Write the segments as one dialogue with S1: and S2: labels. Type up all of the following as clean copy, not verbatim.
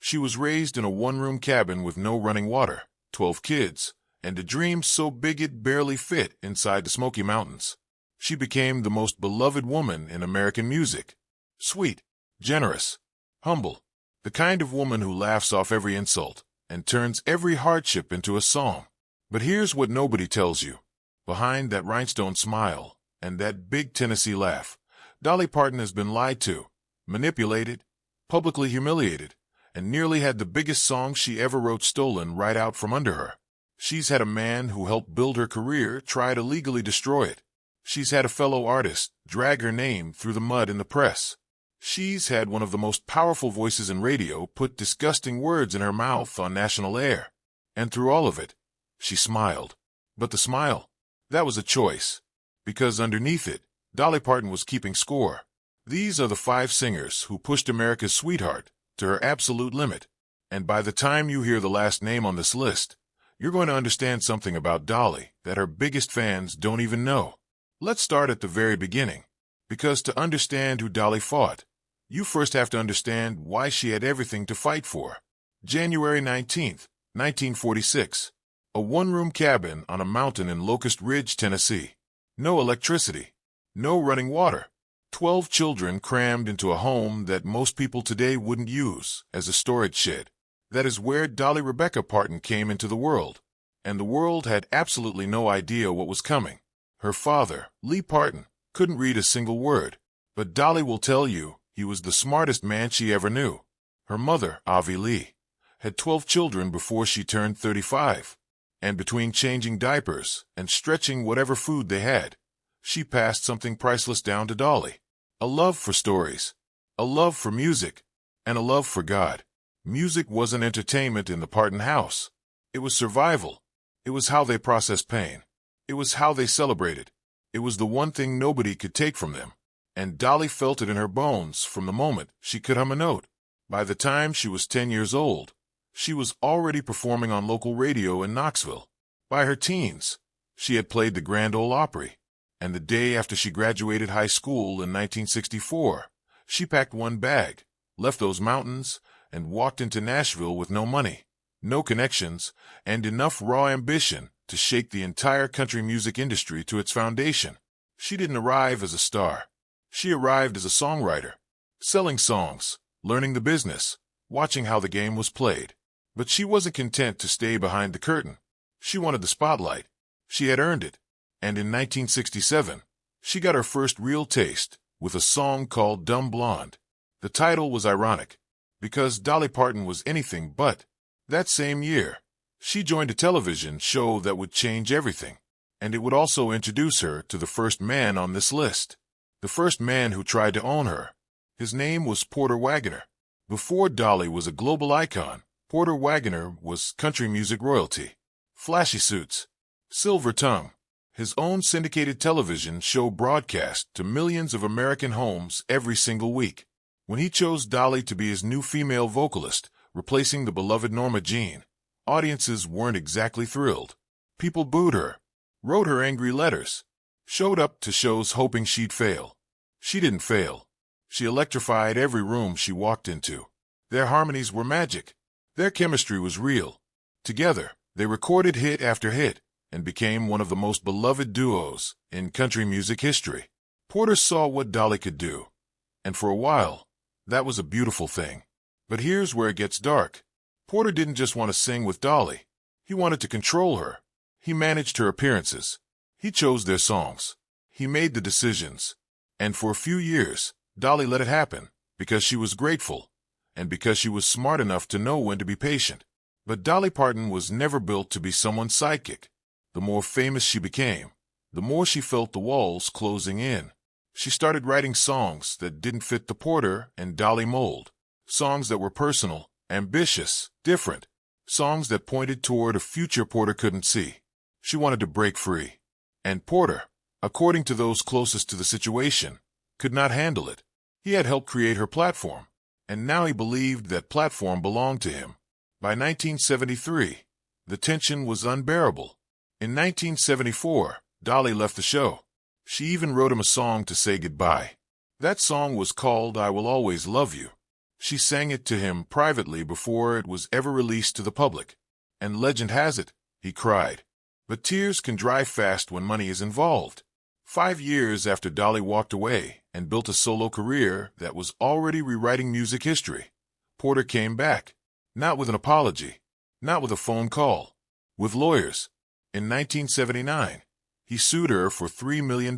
S1: She was raised in a one-room cabin with no running water, 12 kids, and a dream so big it barely fit inside the Smoky Mountains. She became the most beloved woman in American music. Sweet, generous, humble, the kind of woman who laughs off every insult and turns every hardship into a song. But here's what nobody tells you. Behind that rhinestone smile and that big Tennessee laugh, Dolly Parton has been lied to, manipulated, publicly humiliated, and nearly had the biggest song she ever wrote stolen right out from under her. She's had a man who helped build her career try to legally destroy it. She's had a fellow artist drag her name through the mud in the press. She's had one of the most powerful voices in radio put disgusting words in her mouth on national air. And through all of it, she smiled. But the smile, that was a choice. Because underneath it, Dolly Parton was keeping score. These are the 5 singers who pushed America's sweetheart to her absolute limit. And by the time you hear the last name on this list, you're going to understand something about Dolly that her biggest fans don't even know. Let's start at the very beginning. Because to understand who Dolly fought, you first have to understand why she had everything to fight for. January 19th, 1946. A one-room cabin on a mountain in Locust Ridge, Tennessee. No electricity. No running water. 12 children crammed into a home that most people today wouldn't use as a storage shed. That is where Dolly Rebecca Parton came into the world. And the world had absolutely no idea what was coming. Her father, Lee Parton, couldn't read a single word. But Dolly will tell you he was the smartest man she ever knew. Her mother, Avi Lee, had 12 children before she turned 35. And between changing diapers and stretching whatever food they had, she passed something priceless down to Dolly. A love for stories, a love for music, and a love for God. Music wasn't entertainment in the Parton house. It was survival. It was how they processed pain. It was how they celebrated. It was the one thing nobody could take from them. And Dolly felt it in her bones from the moment she could hum a note. By the time she was 10 years old, she was already performing on local radio in Knoxville. By her teens, she had played the Grand Ole Opry. And the day after she graduated high school in 1964, she packed one bag, left those mountains, and walked into Nashville with no money, no connections, and enough raw ambition to shake the entire country music industry to its foundation. She didn't arrive as a star. She arrived as a songwriter, selling songs, learning the business, watching how the game was played. But she wasn't content to stay behind the curtain. She wanted the spotlight. She had earned it. And in 1967, she got her first real taste with a song called Dumb Blonde. The title was ironic, because Dolly Parton was anything but. That same year, she joined a television show that would change everything, and it would also introduce her to the first man on this list. The first man who tried to own her. His name was Porter Wagoner. Before Dolly was a global icon, Porter Wagoner was country music royalty. Flashy suits, silver tongue, his own syndicated television show broadcast to millions of American homes every single week. When he chose Dolly to be his new female vocalist, replacing the beloved Norma Jean, audiences weren't exactly thrilled. People booed her, wrote her angry letters, showed up to shows hoping she'd fail. She didn't fail. She electrified every room she walked into. Their harmonies were magic. Their chemistry was real. Together, they recorded hit after hit and became one of the most beloved duos in country music history. Porter saw what Dolly could do, and for a while, that was a beautiful thing. But here's where it gets dark. Porter didn't just want to sing with Dolly. He wanted to control her. He managed her appearances. He chose their songs. He made the decisions. And for a few years, Dolly let it happen because she was grateful and because she was smart enough to know when to be patient. But Dolly Parton was never built to be someone's sidekick. The more famous she became, the more she felt the walls closing in. She started writing songs that didn't fit the Porter and Dolly mold. Songs that were personal, ambitious, different. Songs that pointed toward a future Porter couldn't see. She wanted to break free. And Porter, according to those closest to the situation, could not handle it. He had helped create her platform, and now he believed that platform belonged to him. By 1973, the tension was unbearable. In 1974, Dolly left the show. She even wrote him a song to say goodbye. That song was called I Will Always Love You. She sang it to him privately before it was ever released to the public. And legend has it, he cried. But tears can dry fast when money is involved. 5 years after Dolly walked away and built a solo career that was already rewriting music history, Porter came back. Not with an apology, not with a phone call, with lawyers. In 1979, he sued her for $3 million.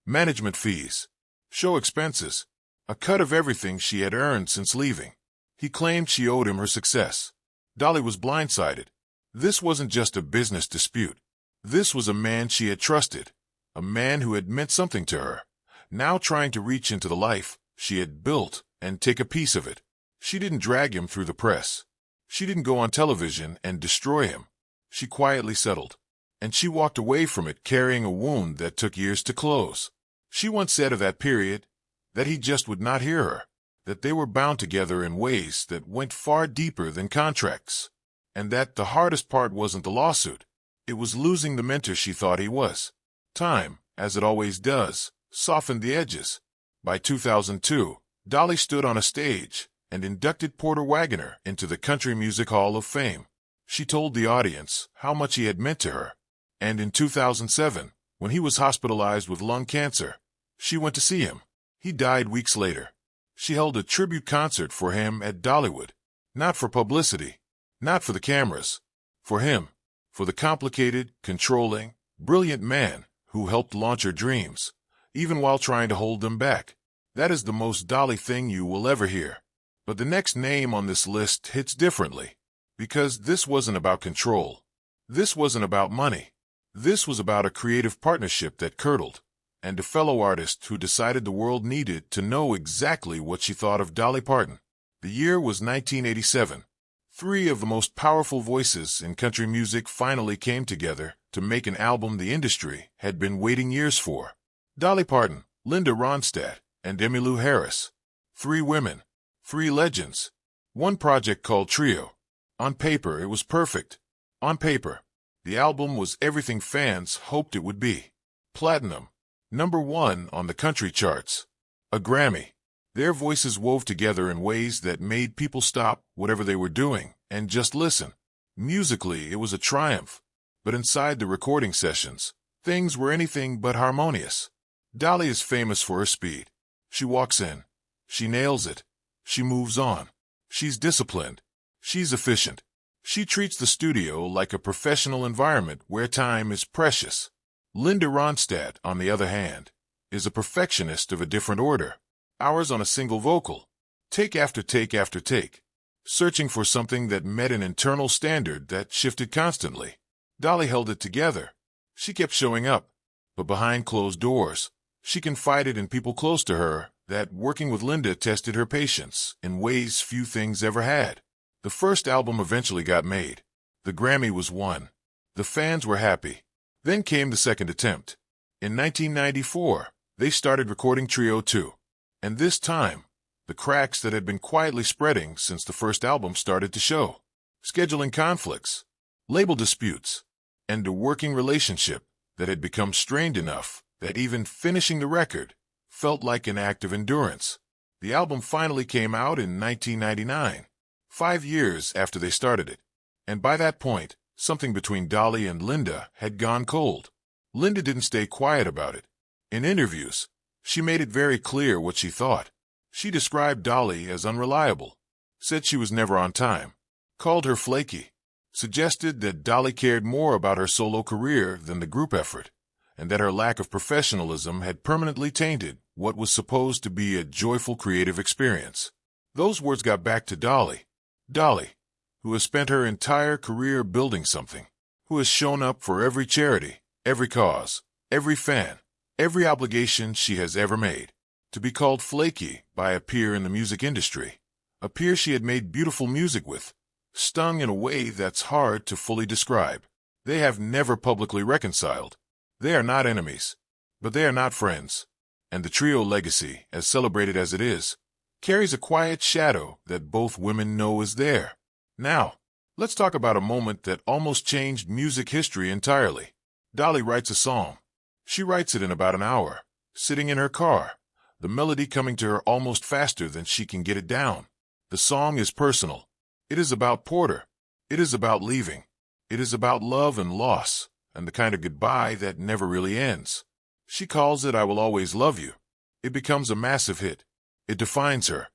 S1: Management fees, show expenses, a cut of everything she had earned since leaving. He claimed she owed him her success. Dolly was blindsided. This wasn't just a business dispute. This was a man she had trusted, a man who had meant something to her, now trying to reach into the life she had built and take a piece of it. She didn't drag him through the press. She didn't go on television and destroy him. She quietly settled, and she walked away from it carrying a wound that took years to close. She once said of that period that he just would not hear her, that they were bound together in ways that went far deeper than contracts, and that the hardest part wasn't the lawsuit. It was losing the mentor she thought he was. Time, as it always does, softened the edges. By 2002, Dolly stood on a stage and inducted Porter Wagoner into the Country Music Hall of Fame. She told the audience how much he had meant to her. And in 2007, when he was hospitalized with lung cancer, she went to see him. He died weeks later. She held a tribute concert for him at Dollywood. Not for publicity, not for the cameras, for him, for the complicated, controlling, brilliant man who helped launch her dreams, even while trying to hold them back. That is the most Dolly thing you will ever hear. But the next name on this list hits differently, because this wasn't about control. This wasn't about money. This was about a creative partnership that curdled, and a fellow artist who decided the world needed to know exactly what she thought of Dolly Parton. The year was 1987. 3 of the most powerful voices in country music finally came together to make an album the industry had been waiting years for. Dolly Parton, Linda Ronstadt, and Emmylou Harris. 3 women, 3 legends. One project called Trio. On paper, it was perfect. On paper, the album was everything fans hoped it would be. Platinum. #1 on the country charts. A Grammy. Their voices wove together in ways that made people stop whatever they were doing and just listen. Musically, it was a triumph. But inside the recording sessions, things were anything but harmonious. Dolly is famous for her speed. She walks in. She nails it. She moves on. She's disciplined. She's efficient. She treats the studio like a professional environment where time is precious. Linda Ronstadt, on the other hand, is a perfectionist of a different order. Hours on a single vocal, take after take after take, searching for something that met an internal standard that shifted constantly. Dolly held it together. She kept showing up, but behind closed doors, she confided in people close to her that working with Linda tested her patience in ways few things ever had. The first album eventually got made. The Grammy was won. The fans were happy. Then came the second attempt. In 1994, they started recording Trio 2. And this time, the cracks that had been quietly spreading since the first album started to show. Scheduling conflicts, label disputes, and a working relationship that had become strained enough that even finishing the record felt like an act of endurance. The album finally came out in 1999, 5 years after they started it. And by that point, something between Dolly and Linda had gone cold. Linda didn't stay quiet about it. In interviews, she made it very clear what she thought. She described Dolly as unreliable, said she was never on time, called her flaky, suggested that Dolly cared more about her solo career than the group effort, and that her lack of professionalism had permanently tainted what was supposed to be a joyful creative experience. Those words got back to Dolly. Dolly, who has spent her entire career building something, who has shown up for every charity, every cause, every fan, every obligation she has ever made. To be called flaky by a peer in the music industry, a peer she had made beautiful music with, stung in a way that's hard to fully describe. They have never publicly reconciled. They are not enemies, but they are not friends. And the Trio legacy, as celebrated as it is, carries a quiet shadow that both women know is there. Now, let's talk about a moment that almost changed music history entirely. Dolly writes a song. She writes it in about an hour, sitting in her car, the melody coming to her almost faster than she can get it down. The song is personal. It is about Porter. It is about leaving. It is about love and loss, and the kind of goodbye that never really ends. She calls it I Will Always Love You. It becomes a massive hit. It defines her.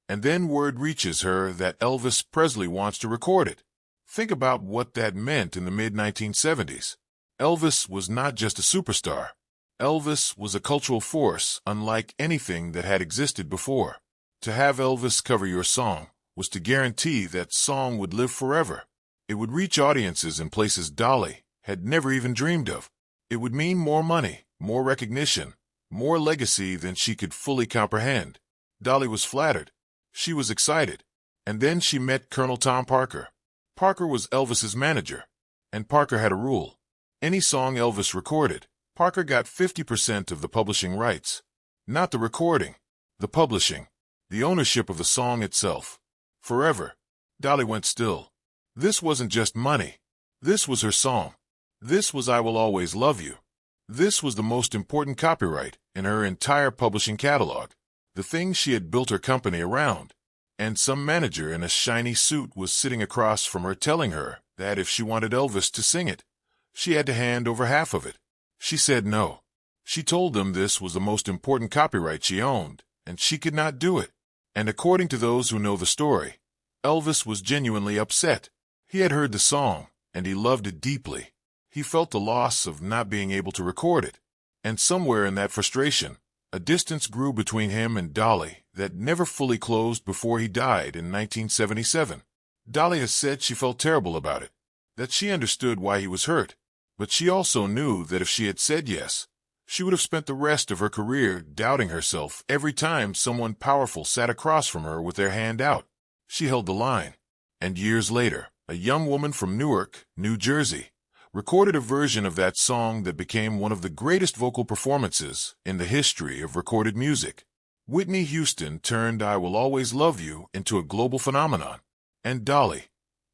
S1: And then word reaches her that Elvis Presley wants to record it. Think about what that meant in the mid-1970s. Elvis was not just a superstar. Elvis was a cultural force unlike anything that had existed before. To have Elvis cover your song was to guarantee that song would live forever. It would reach audiences in places Dolly had never even dreamed of. It would mean more money, more recognition, more legacy than she could fully comprehend. Dolly was flattered. She was excited. And then she met Colonel Tom Parker. Parker was Elvis's manager, and Parker had a rule. Any song Elvis recorded, Parker got 50% of the publishing rights. Not the recording, the publishing, the ownership of the song itself. Forever. Dolly went still. This wasn't just money. This was her song. This was I Will Always Love You. This was the most important copyright in her entire publishing catalog, the thing she had built her company around. And some manager in a shiny suit was sitting across from her telling her that if she wanted Elvis to sing it, she had to hand over half of it. She said no. She told them this was the most important copyright she owned, and she could not do it. And according to those who know the story, Elvis was genuinely upset. He had heard the song, and he loved it deeply. He felt the loss of not being able to record it. And somewhere in that frustration, a distance grew between him and Dolly that never fully closed before he died in 1977. Dolly has said she felt terrible about it, that she understood why he was hurt, but she also knew that if she had said yes, she would have spent the rest of her career doubting herself every time someone powerful sat across from her with their hand out. She held the line. And years later, a young woman from Newark, New Jersey, recorded a version of that song that became one of the greatest vocal performances in the history of recorded music. Whitney Houston turned I Will Always Love You into a global phenomenon. And Dolly,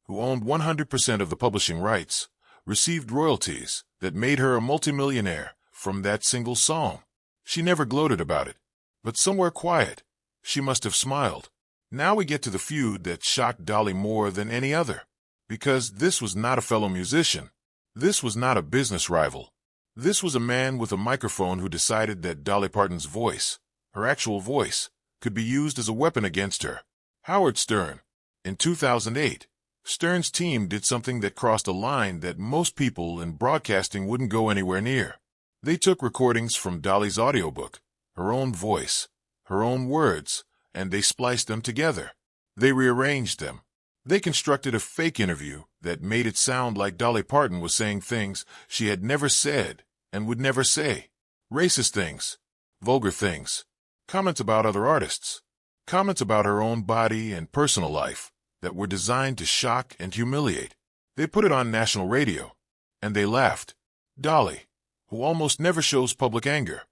S1: who owned 100% of the publishing rights, received royalties that made her a multimillionaire from that single song. She never gloated about it, but somewhere quiet, she must have smiled. Now we get to the feud that shocked Dolly more than any other, because this was not a fellow musician. This was not a business rival. This was a man with a microphone who decided that Dolly Parton's voice, her actual voice, could be used as a weapon against her. Howard Stern. In 2008, Stern's team did something that crossed a line that most people in broadcasting wouldn't go anywhere near. They took recordings from Dolly's audiobook, her own voice, her own words, and they spliced them together. They rearranged them. They constructed a fake interview that made it sound like Dolly Parton was saying things she had never said and would never say. Racist things, vulgar things, comments about other artists, comments about her own body and personal life that were designed to shock and humiliate. They put it on national radio, and they laughed. Dolly, who almost never shows public anger,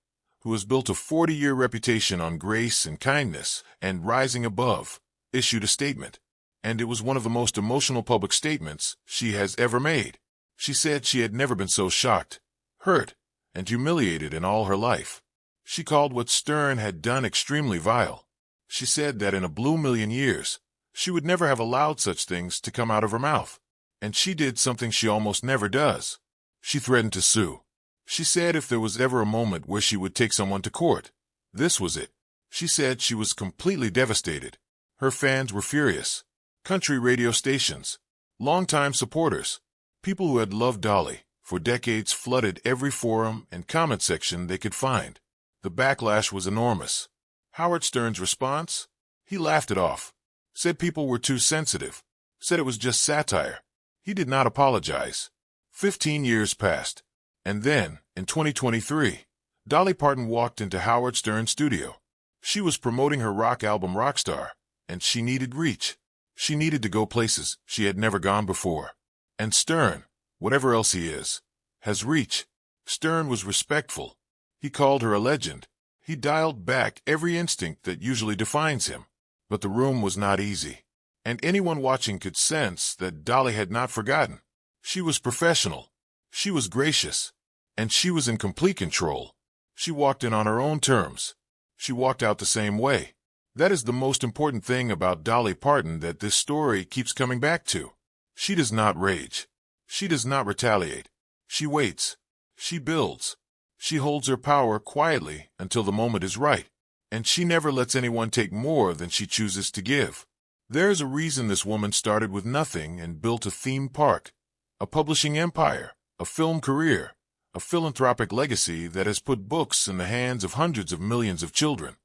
S1: who has built a 40-year reputation on grace and kindness and rising above, issued a statement. And it was one of the most emotional public statements she has ever made. She said she had never been so shocked, hurt, and humiliated in all her life. She called what Stern had done extremely vile. She said that in a blue million years, she would never have allowed such things to come out of her mouth. And she did something she almost never does. She threatened to sue. She said if there was ever a moment where she would take someone to court, this was it. She said she was completely devastated. Her fans were furious. Country radio stations, longtime supporters, people who had loved Dolly for decades flooded every forum and comment section they could find. The backlash was enormous. Howard Stern's response? He laughed it off, said people were too sensitive, said it was just satire. He did not apologize. 15 years passed, and then, in 2023, Dolly Parton walked into Howard Stern's studio. She was promoting her rock album Rockstar, and she needed reach. She needed to go places she had never gone before. And Stern, whatever else he is, has reach. Stern was respectful. He called her a legend. He dialed back every instinct that usually defines him. But the room was not easy. And anyone watching could sense that Dolly had not forgotten. She was professional. She was gracious. And she was in complete control. She walked in on her own terms. She walked out the same way. That is the most important thing about Dolly Parton that this story keeps coming back to. She does not rage. She does not retaliate. She waits. She builds. She holds her power quietly until the moment is right. And she never lets anyone take more than she chooses to give. There is a reason this woman started with nothing and built a theme park, a publishing empire, a film career, a philanthropic legacy that has put books in the hands of hundreds of millions of children,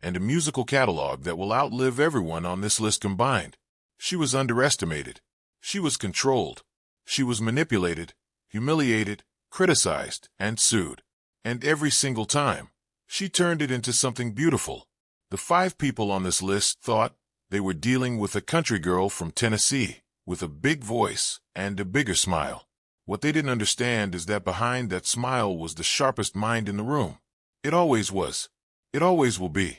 S1: and a musical catalog that will outlive everyone on this list combined. She was underestimated. She was controlled. She was manipulated, humiliated, criticized, and sued. And every single time, she turned it into something beautiful. The 5 people on this list thought they were dealing with a country girl from Tennessee, with a big voice and a bigger smile. What they didn't understand is that behind that smile was the sharpest mind in the room. It always was. It always will be.